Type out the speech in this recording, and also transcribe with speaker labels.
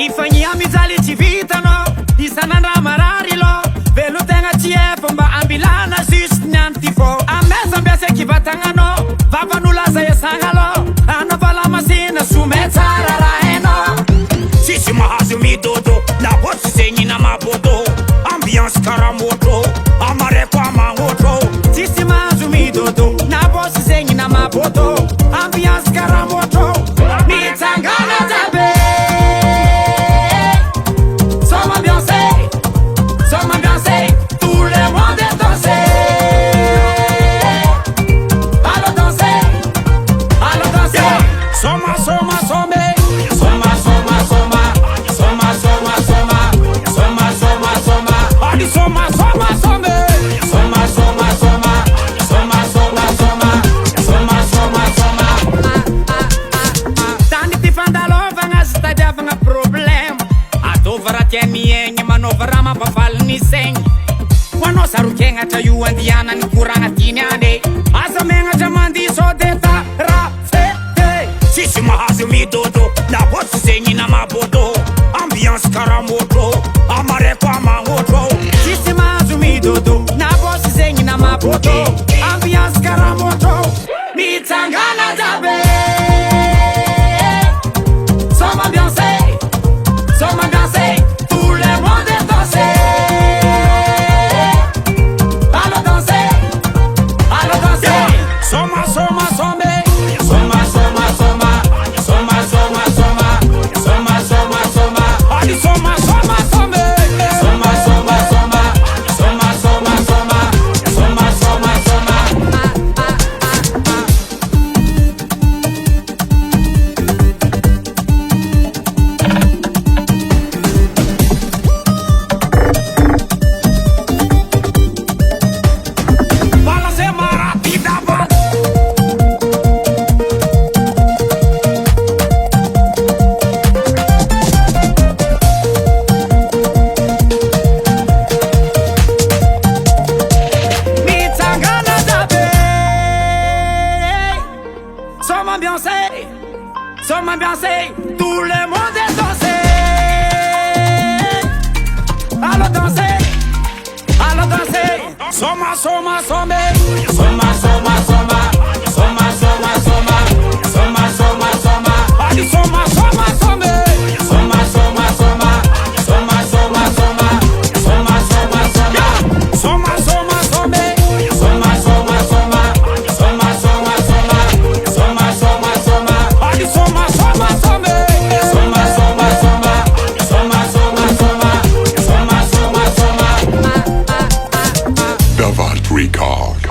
Speaker 1: Ifanyia mizaly tsy vitanao isan'andra marary lo velo tegna tsy efa mba ambilana juste ny andro ty fô ambesambiasa kivatagnanao vavan'olaza iasagna lo anavala masina some tsara raha hainao
Speaker 2: Sisi mahazo midodo na botsy zegny na mabodo ambiance karamoto amareko amagnoto
Speaker 1: tsisy mahazo midodo na bosy zegny na maboto ambiance karamoto mitsangana jabe Somme ambiancée, tout le monde est dansé. Allons danser, allons danser.
Speaker 2: Soma, soma, some
Speaker 1: Soma, soma, soma, soma, soma, soma, soma, soma, soma.
Speaker 2: Adi soma, soma, some
Speaker 1: Soma, soma, soma, soma, soma, soma, soma, soma, soma. Tany ty fandalovagna sy tadiavagna problème ataova raha tia miaigny manaova raha mampafaly ny saigny hoanao sarokenatra io andiana ny koragna tiny ande aza megnatra mandiso deta raha fete
Speaker 2: Sisi mahazo midodo na botsy zegny na mabodo ambiance karamoto amareko amagnoto
Speaker 1: tsisy mahazo midodo na bosy zegny na maboto ambiance karamoto mitsangana jabe Somme ambiancée, tout le monde est dansé. Allons danser, allons danser.
Speaker 2: Soma, soma, some
Speaker 1: Soma, soma, soma, soma, soma, soma, soma, soma, soma.
Speaker 2: Adi soma, soma, some
Speaker 1: Soma, soma, soma, soma, soma, soma, soma, soma, soma.
Speaker 2: Balance maratida ba
Speaker 1: Mitsangana jabe. Somme ambiancée, tout le monde est dansé. Allons danser, allons danser.
Speaker 2: Soma, soma, some
Speaker 1: Soma, soma, soma, soma, soma, soma, soma, soma, soma.
Speaker 2: Adi soma, soma, some
Speaker 1: Soma, soma, soma, soma, soma, soma, soma, soma, soma.
Speaker 2: Soma, soma, some
Speaker 1: Soma, soma, soma, soma, soma, soma, soma, soma, soma.
Speaker 2: Adi soma, soma, some
Speaker 1: Soma, soma, soma, soma, soma, soma, soma, soma, soma.
Speaker 3: Davart Record.